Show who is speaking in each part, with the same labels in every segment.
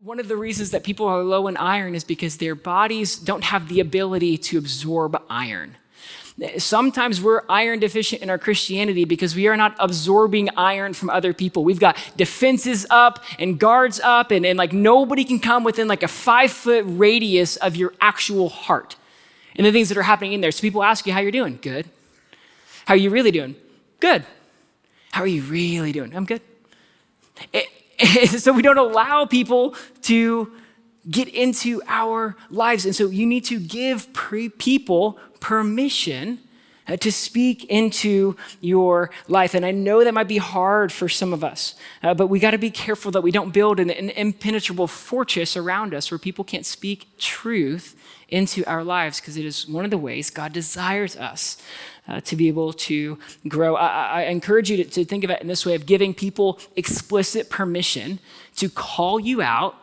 Speaker 1: One of the reasons that people are low in iron is because their bodies don't have the ability to absorb iron. Sometimes we're iron deficient in our Christianity because we are not absorbing iron from other people. We've got defenses up and guards up, and like nobody can come within like a 5-foot radius of your actual heart and the things that are happening in there. So people ask you, how you're doing? Good. How are you really doing? Good. How are you really doing? I'm good. So we don't allow people to get into our lives. And so you need to give people permission to speak into your life. And I know that might be hard for some of us, but we got to be careful that we don't build an impenetrable fortress around us where people can't speak truth into our lives, because it is one of the ways God desires us to be able to grow. I encourage you to think of it in this way of giving people explicit permission to call you out,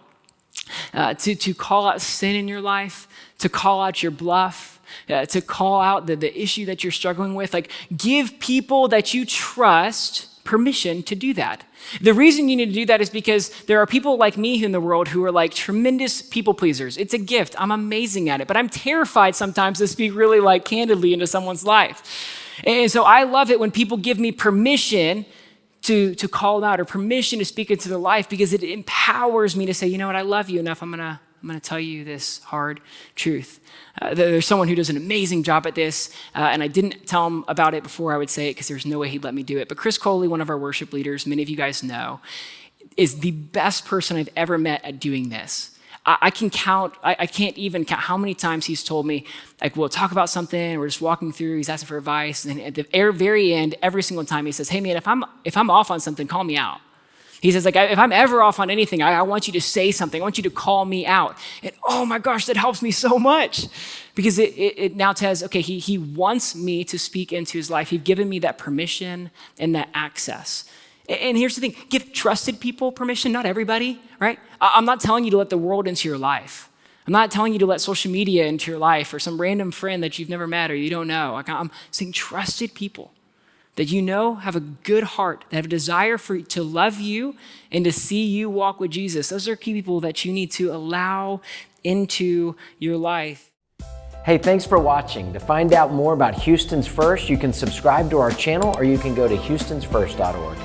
Speaker 1: to call out sin in your life, to call out your bluff, to call out the issue that you're struggling with. Like, give people that you trust permission to do that. The reason you need to do that is because there are people like me in the world who are like tremendous people pleasers. It's a gift. I'm amazing at it, but I'm terrified sometimes to speak really like candidly into someone's life. And so I love it when people give me permission to call out or permission to speak into their life, because it empowers me to say, you know what, I love you enough. I'm gonna tell you this hard truth. There's someone who does an amazing job at this, and I didn't tell him about it before I would say it because there's no way he'd let me do it. But Chris Coley, one of our worship leaders, many of you guys know, is the best person I've ever met at doing this. I can't even count how many times he's told me, like, we'll talk about something, we're just walking through, he's asking for advice, and at the very end, every single time he says, hey man, if I'm off on something, call me out. He says, like, if I'm ever off on anything, I want you to say something. I want you to call me out. And oh my gosh, that helps me so much, because it now says, okay, he wants me to speak into his life. He's given me that permission and that access. And here's the thing, give trusted people permission, not everybody, right? I'm not telling you to let the world into your life. I'm not telling you to let social media into your life or some random friend that you've never met or you don't know. Like, I'm saying trusted people that you know have a good heart, that have a desire to love you and to see you walk with Jesus. Those are key people that you need to allow into your life.
Speaker 2: Hey, thanks for watching. To find out more about Houston's First, you can subscribe to our channel or you can go to houstonsfirst.org.